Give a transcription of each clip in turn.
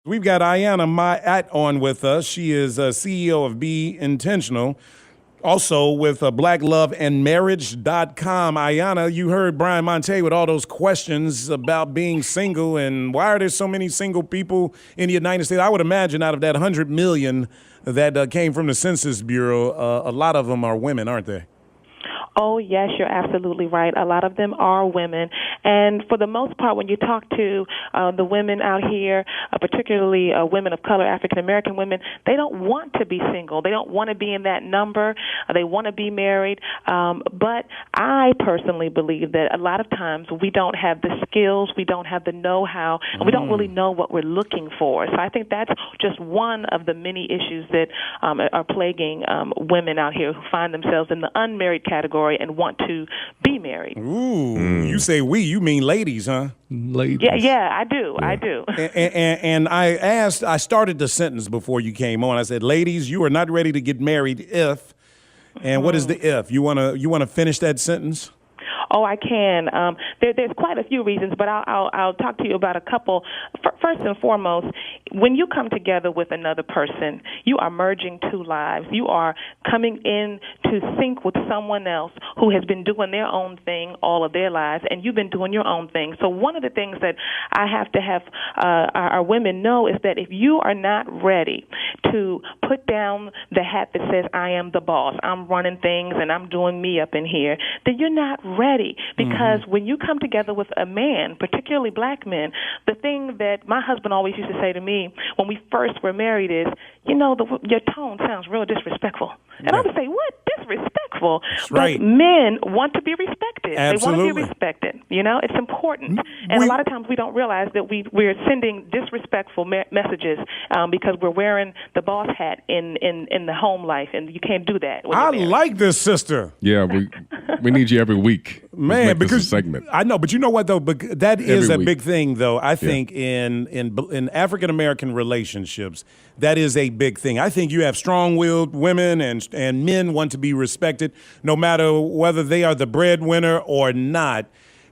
We've got Aiyana on with us. She is CEO of Be Intentional, also with blackloveandmarriage.com. Aiyana, you heard Brian Monte with all those questions about being single and why are there so many single people in the United States? I would imagine out of that 100 million that came from the Census Bureau, a lot of them are women, aren't they? Oh, yes, you're absolutely right. A lot of them are women. And for the most part, when you talk to the women out here, particularly women of color, African-American women, they don't want to be single. They don't want to be in that number. They want to be married. But I personally believe that a lot of times we don't have the skills, we don't have the know-how, and we don't really know what we're looking for. So I think that's just one of the many issues that are plaguing women out here who find themselves in the unmarried category and want to be married. Ooh, you say we, you mean ladies, huh? Ladies. Yeah, I do. Yeah. I do. And I started the sentence before you came on. I said, ladies, you are not ready to get married if, and what is the if? You wanna finish that sentence? Oh, I can. There's quite a few reasons, but I'll talk to you about a couple. First and foremost, when you come together with another person, you are merging two lives. You are coming in to sync with someone else who has been doing their own thing all of their lives, and you've been doing your own thing. So one of the things that I have to have our women know is that if you are not ready to put down the hat that says, I am the boss, I'm running things and I'm doing me up in here, then you're not ready. Because when you come together with a man, particularly black men, the thing that my husband always used to say to me when we first were married is, your tone sounds real disrespectful. And I would say, what? Disrespectful? That's right. But men want to be respected. Absolutely. They want to be respected. It's important. And a lot of times we don't realize that we're sending disrespectful messages because we're wearing the boss hat in the home life, and you can't do that. I like this, sister. Yeah, we need you every week. Man, because segment. I know, but you know what though? But that is a big thing, though. I think in African American relationships, that is a big thing. I think you have strong-willed women and men want to be respected, no matter whether they are the breadwinner or not.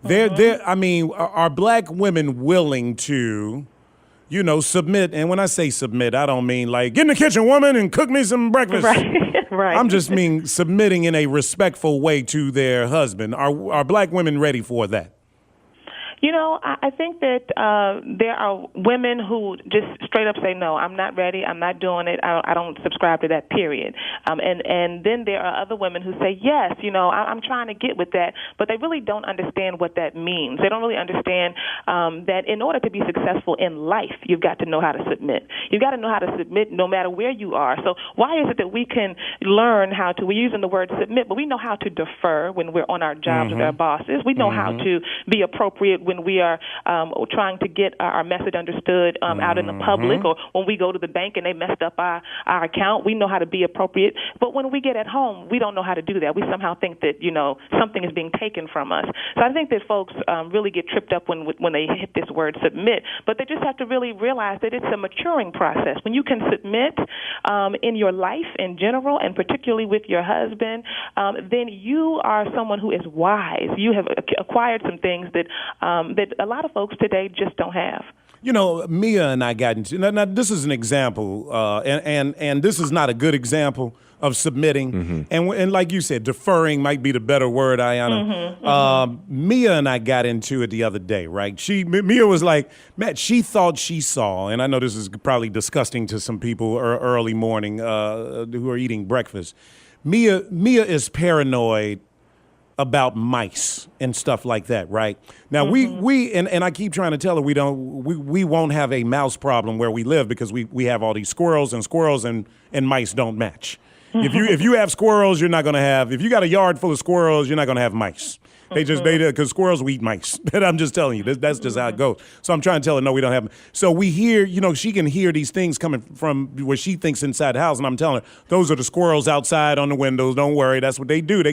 Are black women willing to, submit? And when I say submit, I don't mean like get in the kitchen, woman, and cook me some breakfast. Right. Right. I'm just mean submitting in a respectful way to their husband. Are black women ready for that? I think that there are women who just straight up say, no, I'm not ready, I'm not doing it, I don't subscribe to that, period. And then there are other women who say, yes, I'm trying to get with that, but they really don't understand what that means. They don't really understand that in order to be successful in life, you've got to know how to submit. You've got to know how to submit no matter where you are. So why is it that we can learn how to, we're using the word submit, but we know how to defer when we're on our jobs with our bosses. We know how to be appropriate when we are trying to get our message understood out in the public, or when we go to the bank and they messed up our account, we know how to be appropriate. But when we get at home, we don't know how to do that. We somehow think that, something is being taken from us. So I think that folks really get tripped up when they hit this word submit. But they just have to really realize that it's a maturing process. When you can submit in your life in general, and particularly with your husband, then you are someone who is wise. You have acquired some things that a lot of folks today just don't have. Mia and I got into, now this is an example, and this is not a good example of submitting. And like you said, deferring might be the better word, Aiyana. Mia and I got into it the other day, right? Mia was like, Matt, she thought she saw, and I know this is probably disgusting to some people early morning who are eating breakfast. Mia is paranoid about mice and stuff like that, right? Now we and I keep trying to tell her we won't have a mouse problem where we live because we have all these squirrels and mice don't match. If you have squirrels, you're not gonna have. If you got a yard full of squirrels, you're not gonna have mice. Because squirrels will eat mice. And I'm just telling you, that's just how it goes. So I'm trying to tell her, no, we don't have them. So we hear, she can hear these things coming from where she thinks inside the house. And I'm telling her, those are the squirrels outside on the windows. Don't worry. That's what they do.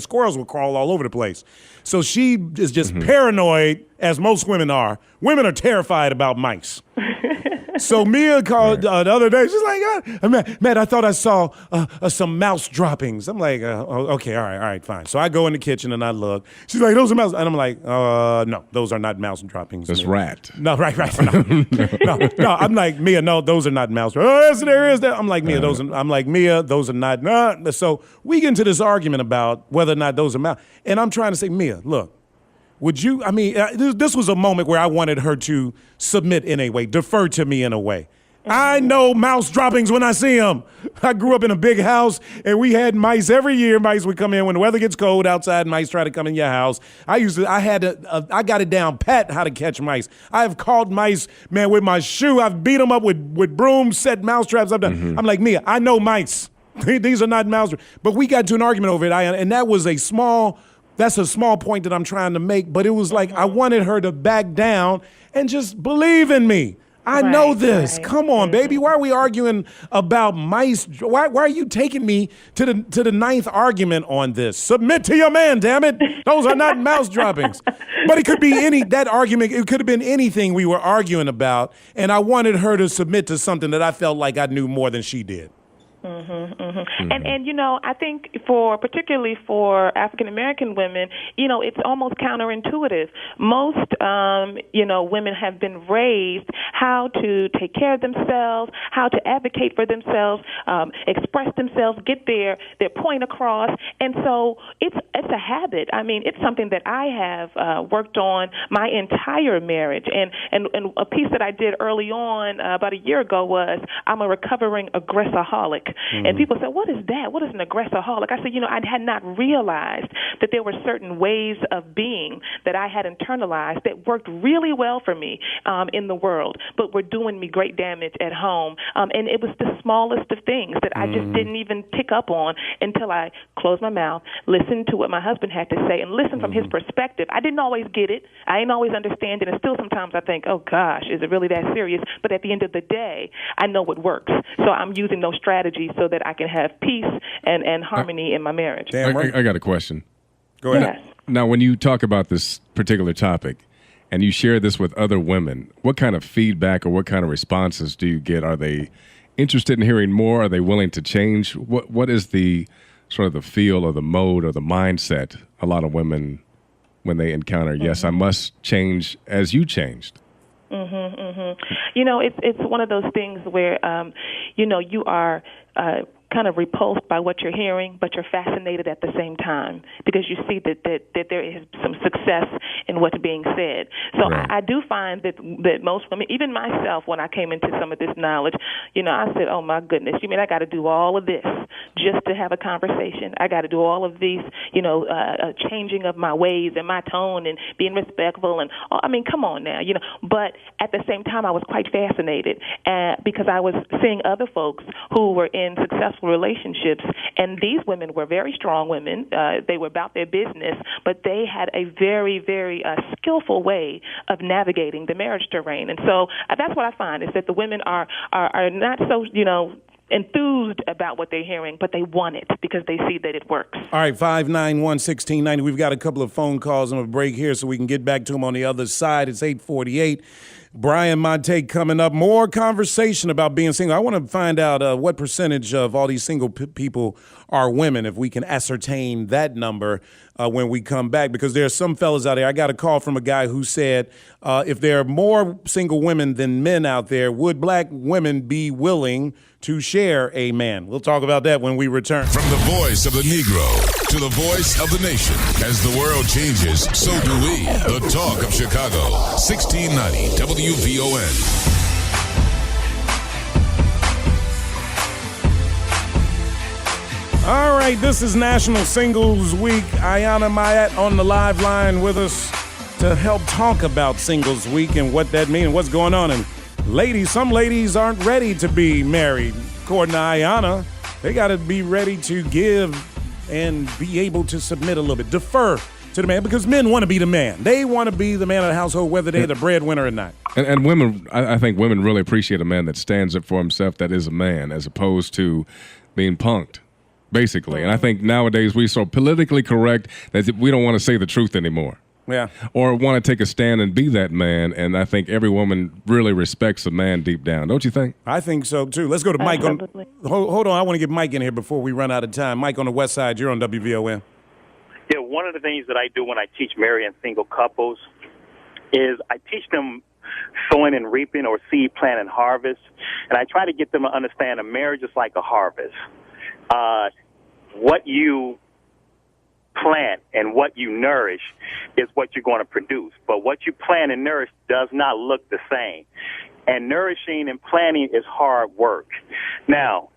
Squirrels will crawl all over the place. So she is just paranoid, as most women are. Women are terrified about mice. So Mia called the other day. She's like, Matt, I thought I saw some mouse droppings. I'm like, okay, all right, fine. So I go in the kitchen and I look. She's like, those are mouse. And I'm like, no, those are not mouse droppings. That's rat. No, right. No. I'm like, Mia, no, those are not mouse. Oh, yes, there is. I'm like, Mia, those are not. No. So we get into this argument about whether or not those are mouse. And I'm trying to say, Mia, look. Would you, this was a moment where I wanted her to submit in a way, defer to me in a way. I know mouse droppings when I see them. I grew up in a big house, and we had mice every year. Mice would come in when the weather gets cold outside. Mice try to come in your house. I got it down pat how to catch mice. I have caught mice, man, with my shoe. I've beat them up with brooms, set mouse traps up. I'm like, Mia, I know mice. These are not mouse. But we got to an argument over it, and that was That's a small point that I'm trying to make, but it was like I wanted her to back down and just believe in me. I know this. Right. Come on, baby. Why are we arguing about mice? Why are you taking me to the ninth argument on this? Submit to your man, damn it. Those are not mouse droppings. But it could be that argument, it could have been anything we were arguing about, and I wanted her to submit to something that I felt like I knew more than she did. And I think particularly for African American women, it's almost counterintuitive. Most women have been raised how to take care of themselves, how to advocate for themselves, express themselves, get their point across, and so it's a habit. I mean, it's something that I have worked on my entire marriage, and a piece that I did early on about a year ago was I'm a recovering aggressiveholic. And people say, what is that? What is an aggressiveholic? I said, I had not realized that there were certain ways of being that I had internalized that worked really well for me in the world, but were doing me great damage at home. And it was the smallest of things that I just didn't even pick up on until I closed my mouth, listened to what my husband had to say, and listened from his perspective. I didn't always get it. I didn't always understand it. And still sometimes I think, oh, gosh, is it really that serious? But at the end of the day, I know what works. So I'm using those strategies so that I can have peace and harmony in my marriage. I got a question. Go ahead. Yes. Now, when you talk about this particular topic and you share this with other women, what kind of feedback or what kind of responses do you get? Are they interested in hearing more? Are they willing to change? What is the sort of the feel or the mode or the mindset a lot of women when they encounter, yes, I must change as you changed? It's one of those things where, you are kind of repulsed by what you're hearing, but you're fascinated at the same time because you see that there is some success in what's being said. So right. I do find that most women, even myself, when I came into some of this knowledge, I said, oh, my goodness, you mean I got to do all of this just to have a conversation? I got to do all of these, changing of my ways and my tone and being respectful and, come on now, But at the same time, I was quite fascinated because I was seeing other folks who were in successful relationships, and these women were very strong women. They were about their business, but they had a very, very skillful way of navigating the marriage terrain. And so that's what I find is that the women are not so, enthused about what they're hearing, but they want it because they see that it works. All right, 591-1690. We've got a couple of phone calls and a break here so we can get back to them on the other side. It's 8:48. Brian Monte coming up. More conversation about being single. I want to find out what percentage of all these single people are women, if we can ascertain that number when we come back, because there are some fellas out there. I got a call from a guy who said if there are more single women than men out there, would black women be willing to share a man? We'll talk about that when we return. From the voice of the Negro to the voice of the nation. As the world changes, so do we. The talk of Chicago, 1690 WVON. All right, this is National Singles Week. Aiyana Mayat on the live line with us to help talk about Singles Week and what that means and what's going on. And ladies, some ladies aren't ready to be married. According to Aiyana, they got to be ready to give and be able to submit a little bit, defer to the man, because men want to be the man. They want to be the man of the household, whether they're the breadwinner or not. And women, I think women really appreciate a man that stands up for himself, that is a man, as opposed to being punked, basically. And I think nowadays we're so politically correct that we don't want to say the truth anymore. Yeah. Or want to take a stand and be that man. And I think every woman really respects a man deep down. Don't you think? I think so, too. Let's go to Mike. Hold on. I want to get Mike in here before we run out of time. Mike on the West Side. You're on WVON. Yeah, one of the things that I do when I teach married and single couples is I teach them sowing and reaping, or seed, plant, and harvest. And I try to get them to understand a marriage is like a harvest. What you plant and what you nourish is what you're going to produce. But what you plant and nourish does not look the same. And nourishing and planting is hard work. Now,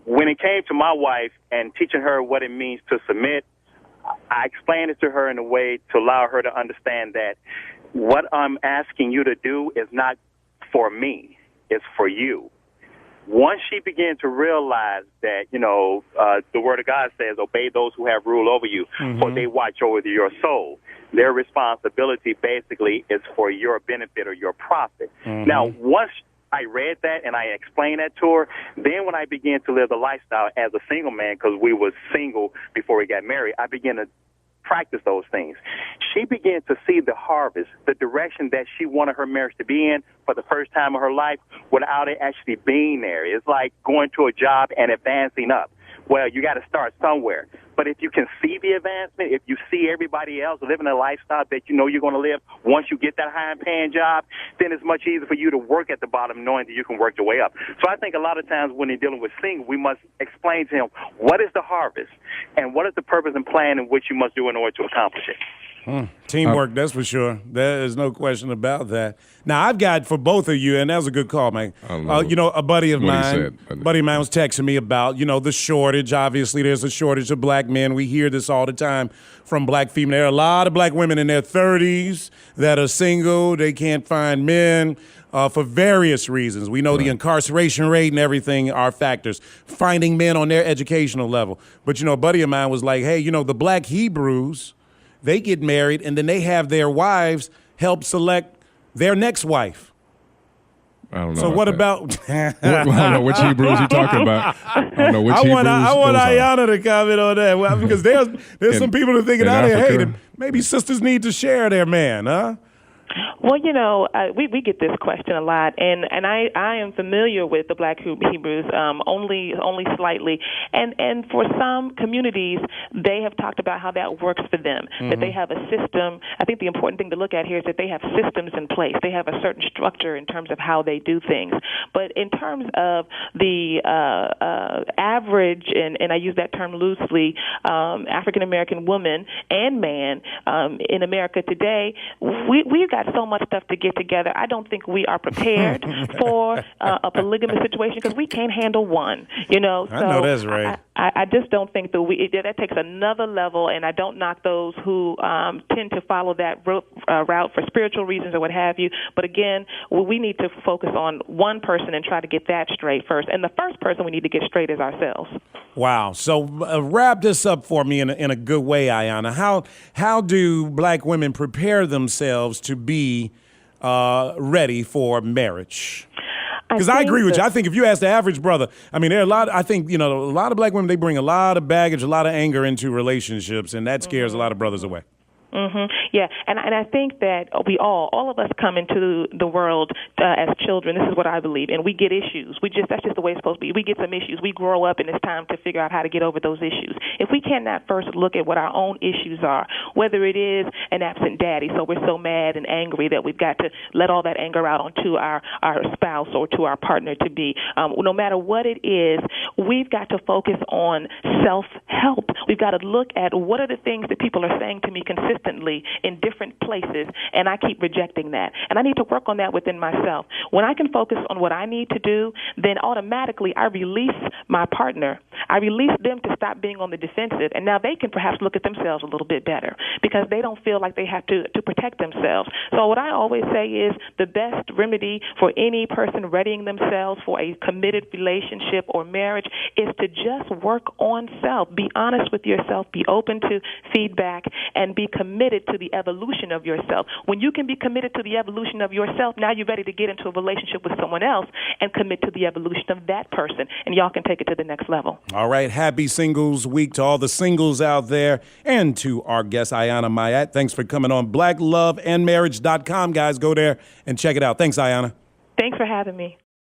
when it came to my wife and teaching her what it means to submit, I explained it to her in a way to allow her to understand that what I'm asking you to do is not for me, it's for you. Once she began to realize that, the Word of God says, obey those who have rule over you, for they watch over your soul. Their responsibility basically is for your benefit or your profit. Now, once I read that and I explained that to her, then when I began to live the lifestyle as a single man, because we were single before we got married, I began to practice those things. She began to see the harvest, the direction that she wanted her marriage to be in for the first time of her life without it actually being there. It's like going to a job and advancing up. Well, you got to start somewhere. But if you can see the advancement, if you see everybody else living a lifestyle that you know you're going to live once you get that high-paying job, then it's much easier for you to work at the bottom knowing that you can work your way up. So I think a lot of times when they're dealing with single, we must explain to him what is the harvest and what is the purpose and plan in which you must do in order to accomplish it. Teamwork, that's for sure. There is no question about that. Now, I've got for both of you, and that was a good call, man. A buddy of mine was texting me about, the shortage. Obviously, there's a shortage of black men. We hear this all the time from black females. There are a lot of black women in their 30s that are single. They can't find men for various reasons. We know the incarceration rate and everything are factors. Finding men on their educational level. But, a buddy of mine was like, hey, the black Hebrews, they get married, and then they have their wives help select their next wife. I don't know. So what about? I don't know which Hebrews you're talking about. I don't know which Hebrews. I want Aiyana to comment on that. Well, because there's some people that are thinking out there, hey, maybe sisters need to share their man, huh? Well, we get this question a lot, and I am familiar with the Black Hebrews only slightly, and for some communities they have talked about how that works for them, that they have a system. I think the important thing to look at here is that they have systems in place. They have a certain structure in terms of how they do things. But in terms of the average, and I use that term loosely, African American woman and man in America today, we've got so much stuff to get together. I don't think we are prepared for a polygamous situation because we can't handle one. So I know that's right. I just don't think that takes another level, and I don't knock those who tend to follow that route for spiritual reasons or what have you. But again, we need to focus on one person and try to get that straight first. And the first person we need to get straight is ourselves. Wow. So wrap this up for me in a good way, Aiyana. How do black women prepare themselves to be ready for marriage? Because I agree with you. I think if you ask the average brother, there are a lot. I think a lot of black women, they bring a lot of baggage, a lot of anger into relationships, and that scares a lot of brothers away. Yeah, and I think that all of us come into the world as children. This is what I believe, and we get issues. That's just the way it's supposed to be. We get some issues. We grow up, and it's time to figure out how to get over those issues. If we cannot first look at what our own issues are, whether it is an absent daddy, so we're so mad and angry that we've got to let all that anger out onto our spouse or to our partner to be. No matter what it is, we've got to focus on self-help. We've got to look at what are the things that people are saying to me consistently in different places, and I keep rejecting that. And I need to work on that within myself. When I can focus on what I need to do, then automatically I release my partner. I release them to stop being on the defensive, and now they can perhaps look at themselves a little bit better because they don't feel like they have to protect themselves. So what I always say is the best remedy for any person readying themselves for a committed relationship or marriage is to just work on self. Be honest with yourself, be open to feedback, and be committed committed to the evolution of yourself. When you can be committed to the evolution of yourself, now you're ready to get into a relationship with someone else and commit to the evolution of that person, and y'all can take it to the next level. All right, happy Singles Week to all the singles out there, and to our guest, Aiyana Mayat. Thanks for coming on BlackLoveAndMarriage.com, guys. Go there and check it out. Thanks, Aiyana. Thanks for having me.